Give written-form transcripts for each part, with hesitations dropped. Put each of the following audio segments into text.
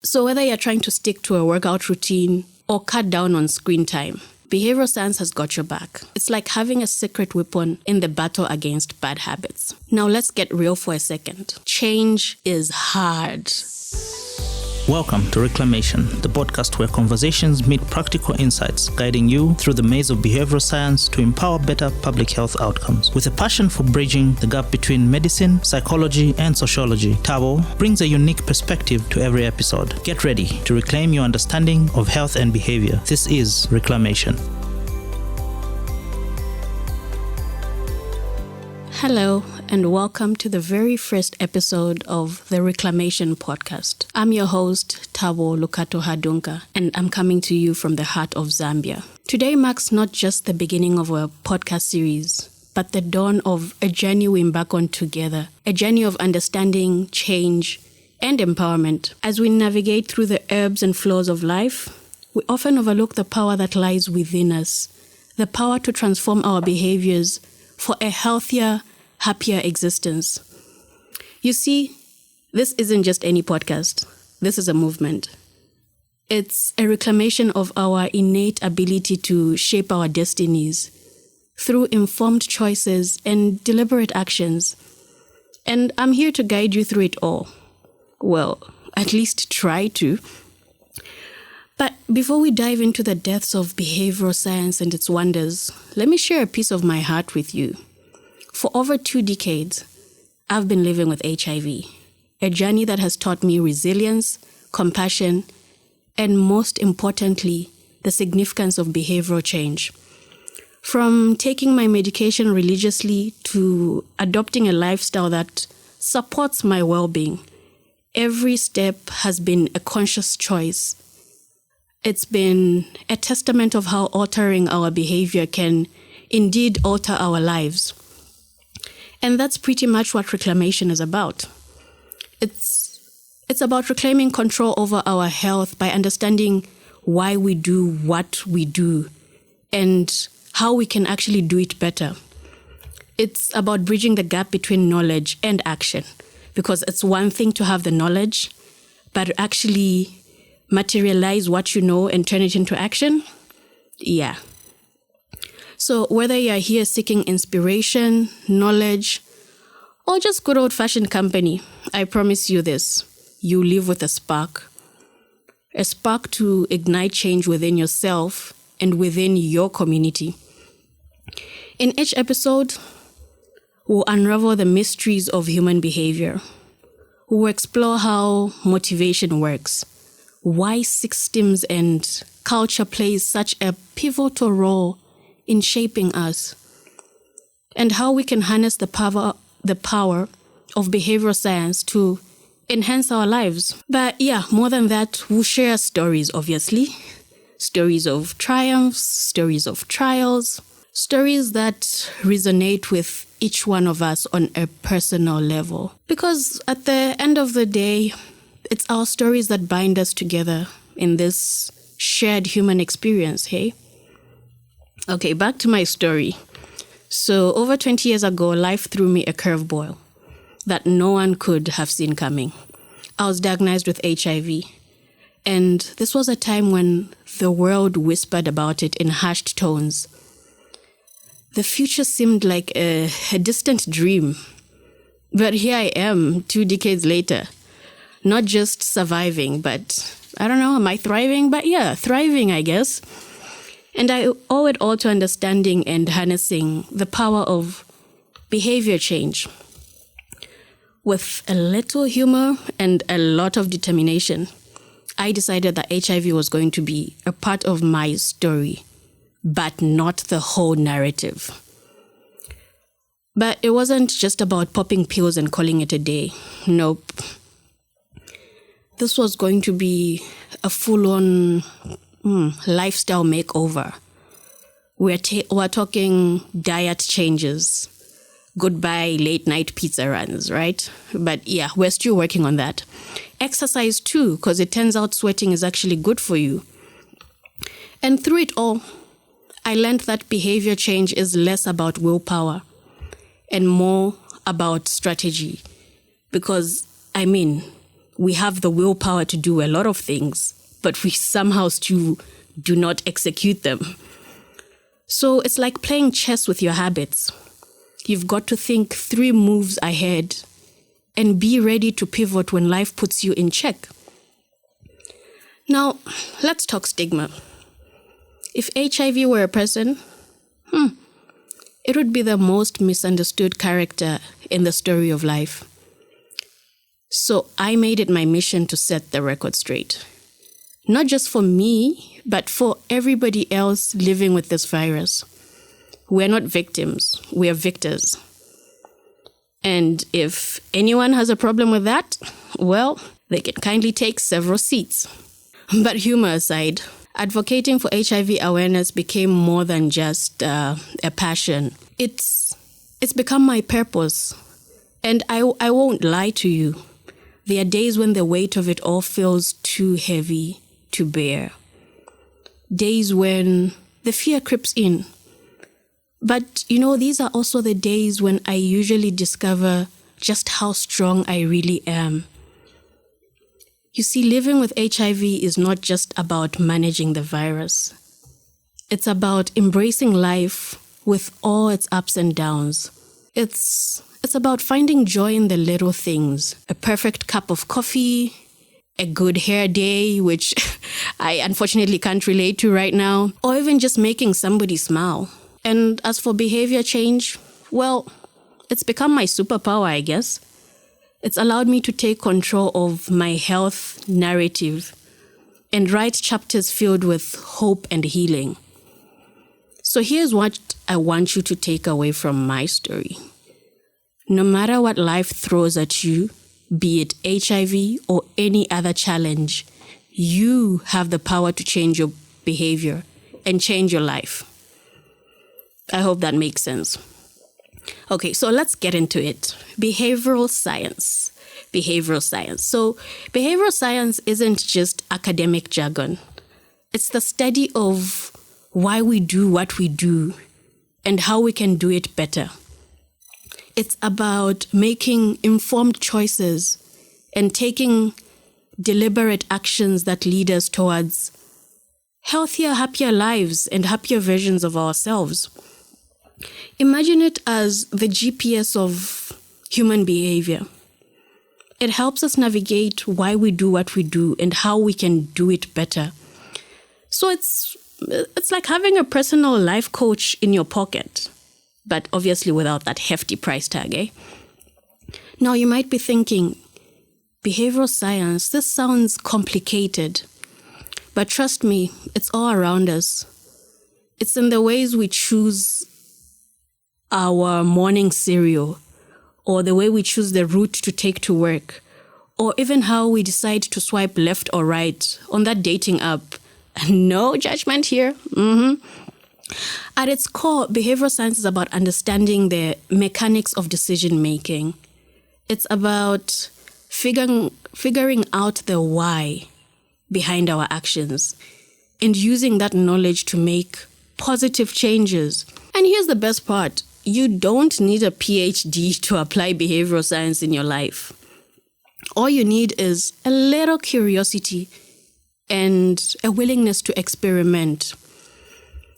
So whether you're trying to stick to a workout routine or cut down on screen time, behavioral science has got your back. It's like having a secret weapon in the battle against bad habits. Now let's get real for a second. Change is hard. Welcome to Reclamation, the podcast where conversations meet practical insights, guiding you through the maze of behavioral science to empower better public health outcomes. With a passion for bridging the gap between medicine, psychology, and sociology, Tabo brings a unique perspective to every episode. Get ready to reclaim your understanding of health and behavior. This is Reclamation. Hello, and welcome to the very first episode of the Reclamation podcast. I'm your host, Tabo Lukato Hadunka, and I'm coming to you from the heart of Zambia. Today marks not just the beginning of a podcast series, but the dawn of a journey we embark on together, a journey of understanding, change, and empowerment. As we navigate through the ebbs and flows of life, we often overlook the power that lies within us, the power to transform our behaviors for a healthier, happier existence. You see, this isn't just any podcast. This is a movement. It's a reclamation of our innate ability to shape our destinies through informed choices and deliberate actions. And I'm here to guide you through it all. Well, at least try to. But before we dive into the depths of behavioral science and its wonders, let me share a piece of my heart with you. For over 2 decades, I've been living with HIV, a journey that has taught me resilience, compassion, and most importantly, the significance of behavioral change. From taking my medication religiously to adopting a lifestyle that supports my well-being, every step has been a conscious choice. It's been a testament of how altering our behavior can indeed alter our lives. And that's pretty much what reclamation is about. It's about reclaiming control over our health by understanding why we do what we do and how we can actually do it better. It's about bridging the gap between knowledge and action, because it's one thing to have the knowledge, but actually materialize what you know and turn it into action? Yeah. So whether you're here seeking inspiration, knowledge, or just good old-fashioned company, I promise you this: you live with a spark to ignite change within yourself and within your community. In each episode, we'll unravel the mysteries of human behavior. We'll explore how motivation works, why systems and culture plays such a pivotal role in shaping us, and how we can harness the power of behavioral science to enhance our lives. But yeah, more than that, we'll share stories, obviously. Stories of triumphs, stories of trials, stories that resonate with each one of us on a personal level. Because at the end of the day, it's our stories that bind us together in this shared human experience, hey? Okay, back to my story. So over 20 years ago, life threw me a curveball that no one could have seen coming. I was diagnosed with HIV. And this was a time when the world whispered about it in hushed tones. The future seemed like a distant dream. But here I am, 2 decades later. Not just surviving, but I don't know, am I thriving? But yeah, thriving, I guess. And I owe it all to understanding and harnessing the power of behavior change. With a little humor and a lot of determination, I decided that HIV was going to be a part of my story, but not the whole narrative. But it wasn't just about popping pills and calling it a day. Nope. This was going to be a full-on lifestyle makeover. We're talking diet changes, goodbye late-night pizza runs, right? But yeah, we're still working on that. Exercise too, because it turns out sweating is actually good for you. And through it all, I learned that behavior change is less about willpower and more about strategy. Because, We have the willpower to do a lot of things, but we somehow still do not execute them. So it's like playing chess with your habits. You've got to think 3 moves ahead and be ready to pivot when life puts you in check. Now, let's talk stigma. If HIV were a person, it would be the most misunderstood character in the story of life. So I made it my mission to set the record straight. Not just for me, but for everybody else living with this virus. We're not victims, we are victors. And if anyone has a problem with that, well, they can kindly take several seats. But humor aside, advocating for HIV awareness became more than just a passion. It's become my purpose. And I won't lie to you. There are days when the weight of it all feels too heavy to bear. Days when the fear creeps in. But, these are also the days when I usually discover just how strong I really am. You see, living with HIV is not just about managing the virus. It's about embracing life with all its ups and downs. It's about finding joy in the little things. A perfect cup of coffee, a good hair day, which I unfortunately can't relate to right now, or even just making somebody smile. And as for behavior change, well, it's become my superpower, I guess. It's allowed me to take control of my health narrative and write chapters filled with hope and healing. So here's what I want you to take away from my story. No matter what life throws at you, be it HIV or any other challenge, you have the power to change your behavior and change your life. I hope that makes sense. Okay, so let's get into it. Behavioral science. So behavioral science isn't just academic jargon. It's the study of why we do what we do and how we can do it better. It's about making informed choices and taking deliberate actions that lead us towards healthier, happier lives and happier versions of ourselves. Imagine it as the GPS of human behavior. It helps us navigate why we do what we do and how we can do it better. So it's like having a personal life coach in your pocket, but obviously without that hefty price tag, eh? Now you might be thinking, behavioral science, this sounds complicated. But trust me, it's all around us. It's in the ways we choose our morning cereal, or the way we choose the route to take to work, or even how we decide to swipe left or right on that dating app. No judgment here. At its core, behavioral science is about understanding the mechanics of decision making. It's about figuring out the why behind our actions and using that knowledge to make positive changes. And here's the best part. You don't need a PhD to apply behavioral science in your life. All you need is a little curiosity and a willingness to experiment.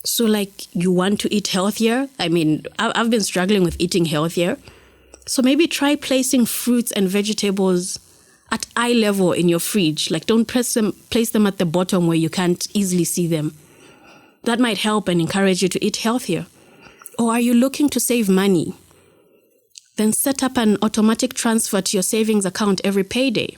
So like you want to eat healthier? I mean, I've been struggling with eating healthier. So maybe try placing fruits and vegetables at eye level in your fridge. Like don't place them at the bottom where you can't easily see them. That might help and encourage you to eat healthier. Or are you looking to save money? Then set up an automatic transfer to your savings account every payday.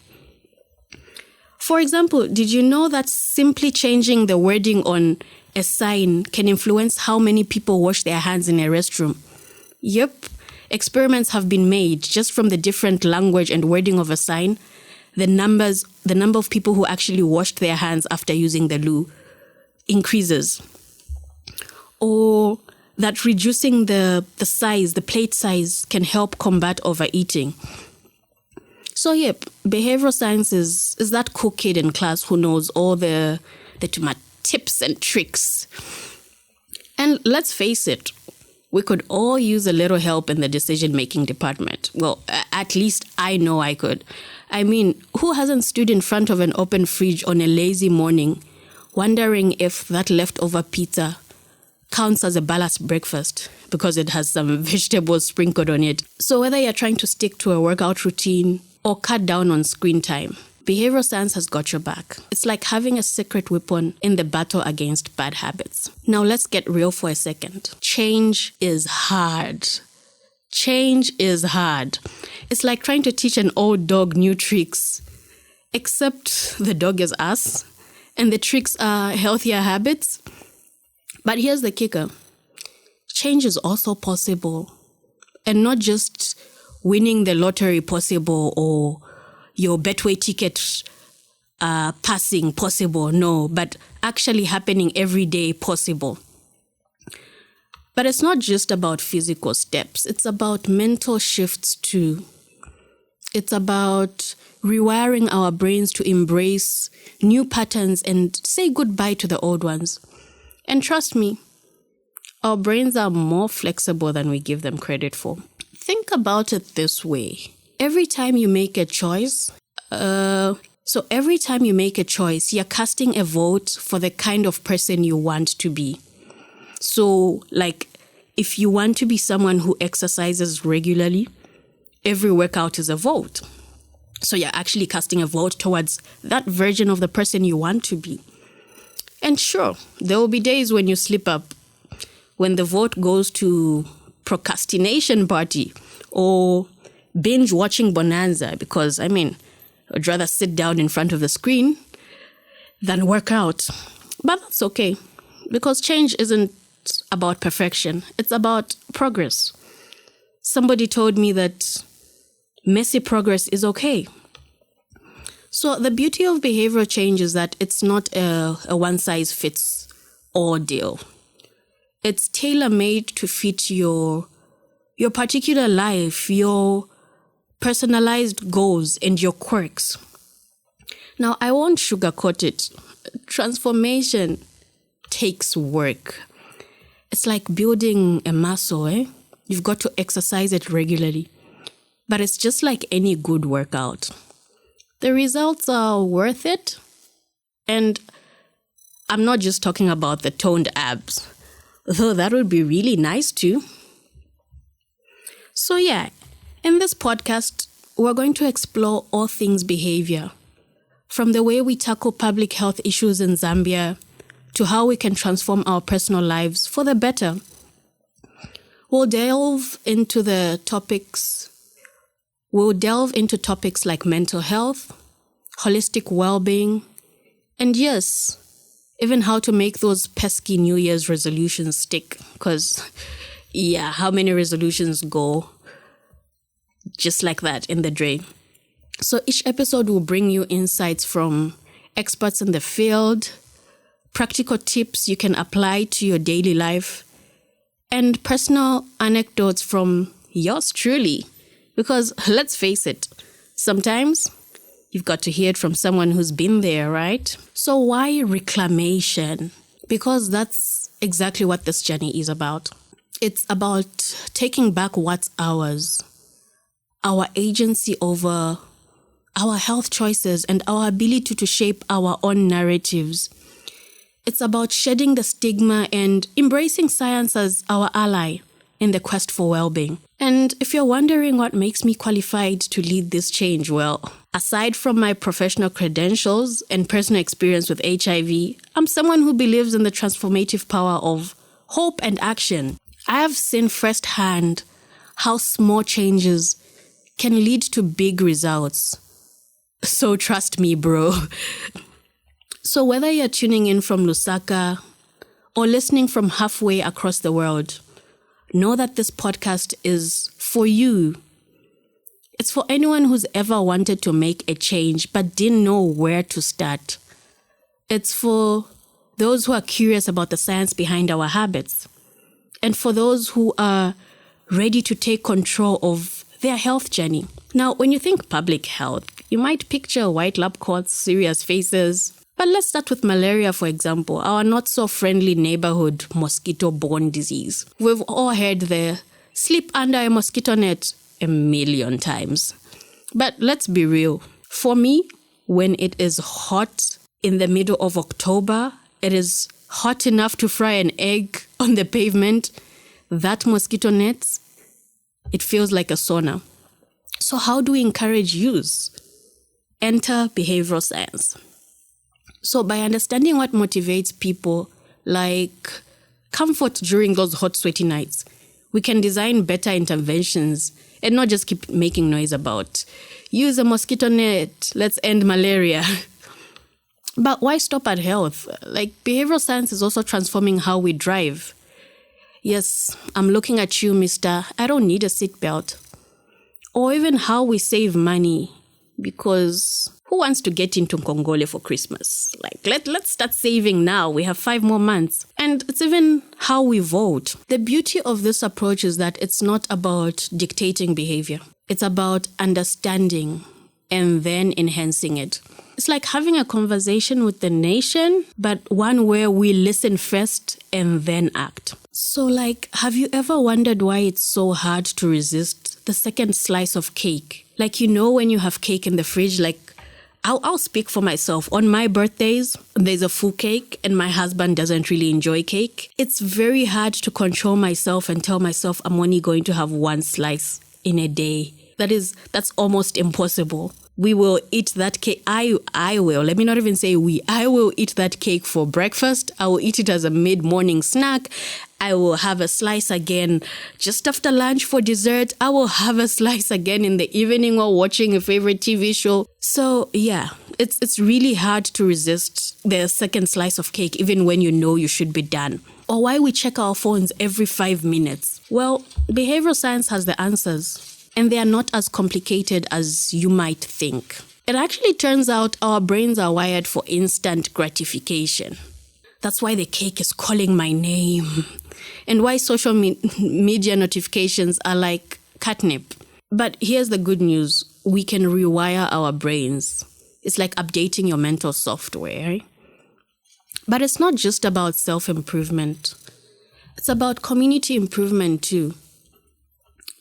For example, did you know that simply changing the wording on a sign can influence how many people wash their hands in a restroom? Yep, experiments have been made just from the different language and wording of a sign. The number of people who actually washed their hands after using the loo increases. Or that reducing the plate size can help combat overeating. So yep, behavioral science is that cool kid in class who knows all the tips and tricks. And let's face it, we could all use a little help in the decision-making department. Well, at least I know I could. I mean, who hasn't stood in front of an open fridge on a lazy morning, wondering if that leftover pizza counts as a balanced breakfast because it has some vegetables sprinkled on it? So whether you're trying to stick to a workout routine or cut down on screen time, behavioral science has got your back. It's like having a secret weapon in the battle against bad habits. Now let's get real for a second. Change is hard. Change is hard. It's like trying to teach an old dog new tricks, except the dog is us and the tricks are healthier habits. But here's the kicker. Change is also possible, and not just winning the lottery possible or your Betway ticket passing possible. No, but actually happening every day possible. But it's not just about physical steps. It's about mental shifts too. It's about rewiring our brains to embrace new patterns and say goodbye to the old ones. And trust me, our brains are more flexible than we give them credit for. Think about it this way. Every time you make a choice, you're casting a vote for the kind of person you want to be. So, like, if you want to be someone who exercises regularly, every workout is a vote. So you're actually casting a vote towards that version of the person you want to be. And sure, there will be days when you slip up, when the vote goes to procrastination party or binge watching Bonanza, because, I mean, I'd rather sit down in front of the screen than work out. But that's okay, because change isn't about perfection. It's about progress. Somebody told me that messy progress is okay. So the beauty of behavioral change is that it's not a one-size-fits-all deal. It's tailor-made to fit your particular life, your personalized goals, and your quirks. Now, I won't sugarcoat it. Transformation takes work. It's like building a muscle, You've got to exercise it regularly. But it's just like any good workout. The results are worth it. And I'm not just talking about the toned abs, though that would be really nice too. So yeah, in this podcast, we're going to explore all things behavior, from the way we tackle public health issues in Zambia to how we can transform our personal lives for the better. We'll delve into topics like mental health, holistic well-being, and yes, even how to make those pesky New Year's resolutions stick. Because, yeah, how many resolutions go just like that in the drain? So each episode will bring you insights from experts in the field, practical tips you can apply to your daily life, and personal anecdotes from yours truly. Because let's face it, sometimes you've got to hear it from someone who's been there, right? So why reclamation? Because that's exactly what this journey is about. It's about taking back what's ours, our agency over our health choices and our ability to shape our own narratives. It's about shedding the stigma and embracing science as our ally in the quest for well-being. And if you're wondering what makes me qualified to lead this change, well, aside from my professional credentials and personal experience with HIV, I'm someone who believes in the transformative power of hope and action. I have seen firsthand how small changes can lead to big results. So trust me, bro. So whether you're tuning in from Lusaka or listening from halfway across the world, know that this podcast is for you. It's for anyone who's ever wanted to make a change but didn't know where to start. It's for those who are curious about the science behind our habits, and for those who are ready to take control of their health journey. Now, when you think public health, you might picture white lab coats, serious faces. But let's start with malaria, for example, our not-so-friendly neighborhood mosquito-borne disease. We've all heard the sleep under a mosquito net a million times. But let's be real. For me, when it is hot in the middle of October, it is hot enough to fry an egg on the pavement. That mosquito nets, it feels like a sauna. So how do we encourage use? Enter behavioral science. So by understanding what motivates people, like comfort during those hot, sweaty nights, we can design better interventions and not just keep making noise about use a mosquito net, let's end malaria. But why stop at health? Like, behavioral science is also transforming how we drive. Yes, I'm looking at you, mister. I don't need a seatbelt. Or even how we save money. Because who wants to get into Nkongole for Christmas? Like, let's start saving now. We have 5 more months. And it's even how we vote. The beauty of this approach is that it's not about dictating behavior. It's about understanding and then enhancing it. It's like having a conversation with the nation, but one where we listen first and then act. So, like, have you ever wondered why it's so hard to resist the second slice of cake? Like, you know, when you have cake in the fridge, like, I'll speak for myself. On my birthdays, there's a full cake and my husband doesn't really enjoy cake. It's very hard to control myself and tell myself I'm only going to have 1 slice in a day. That's almost impossible. We will eat that cake. I will. Let me not even say we. I will eat that cake for breakfast. I will eat it as a mid-morning snack. I will have a slice again just after lunch for dessert. I will have a slice again in the evening while watching a favorite TV show. So yeah, it's really hard to resist the second slice of cake even when you know you should be done. Or why we check our phones every 5 minutes. Well, behavioral science has the answers. And they are not as complicated as you might think. It actually turns out our brains are wired for instant gratification. That's why the cake is calling my name. And why social media notifications are like catnip. But here's the good news. We can rewire our brains. It's like updating your mental software. But it's not just about self-improvement. It's about community improvement too.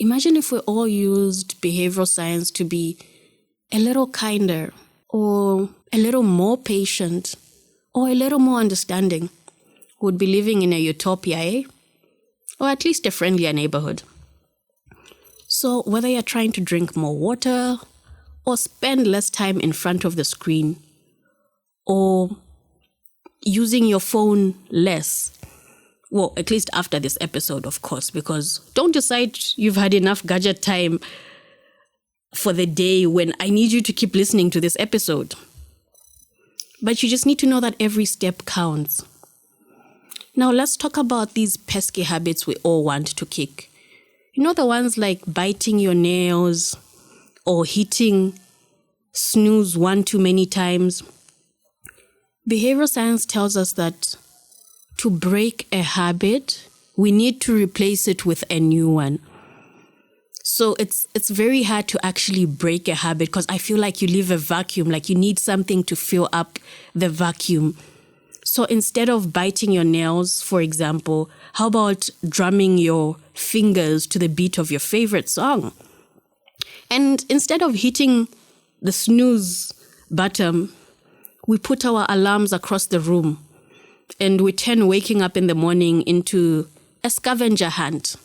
Imagine if we all used behavioral science to be a little kinder, or a little more patient, or a little more understanding. We'd be living in a utopia, eh? Or at least a friendlier neighborhood. So whether you're trying to drink more water, or spend less time in front of the screen, or using your phone less, well, at least after this episode, of course, because don't decide you've had enough gadget time for the day when I need you to keep listening to this episode. But you just need to know that every step counts. Now, let's talk about these pesky habits we all want to kick. You know, the ones like biting your nails or hitting snooze 1 too many times. Behavioral science tells us that to break a habit, we need to replace it with a new one. So it's very hard to actually break a habit because I feel like you leave a vacuum, like you need something to fill up the vacuum. So instead of biting your nails, for example, how about drumming your fingers to the beat of your favorite song? And instead of hitting the snooze button, we put our alarms across the room. And we turn waking up in the morning into a scavenger hunt.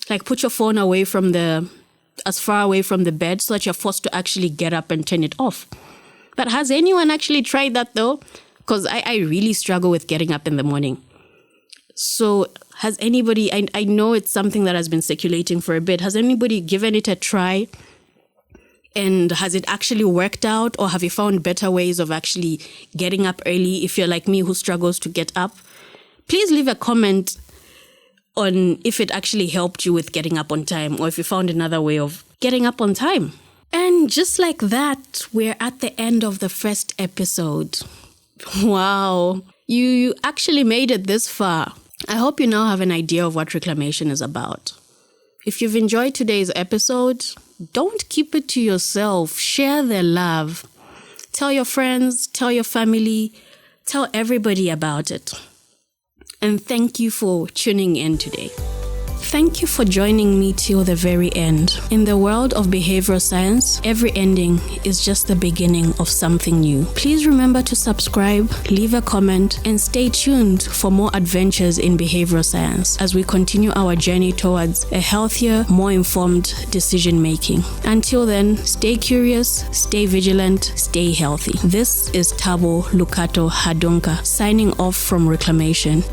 Like, put your phone as far away from the bed so that you're forced to actually get up and turn it off. But has anyone actually tried that though? Because I really struggle with getting up in the morning. So has anybody, I know it's something that has been circulating for a bit. Has anybody given it a try? And has it actually worked out, or have you found better ways of actually getting up early if you're like me who struggles to get up? Please leave a comment on if it actually helped you with getting up on time, or if you found another way of getting up on time. And just like that, we're at the end of the first episode. Wow, you actually made it this far. I hope you now have an idea of what reclamation is about. If you've enjoyed today's episode, don't keep it to yourself. Share the love. Tell your friends, tell your family, tell everybody about it. And thank you for tuning in today. Thank you for joining me till the very end. In the world of behavioral science, every ending is just the beginning of something new. Please remember to subscribe, leave a comment, and stay tuned for more adventures in behavioral science as we continue our journey towards a healthier, more informed decision making. Until then, stay curious, stay vigilant, stay healthy. This is Thabo Lukato Hadonka signing off from Reclamation.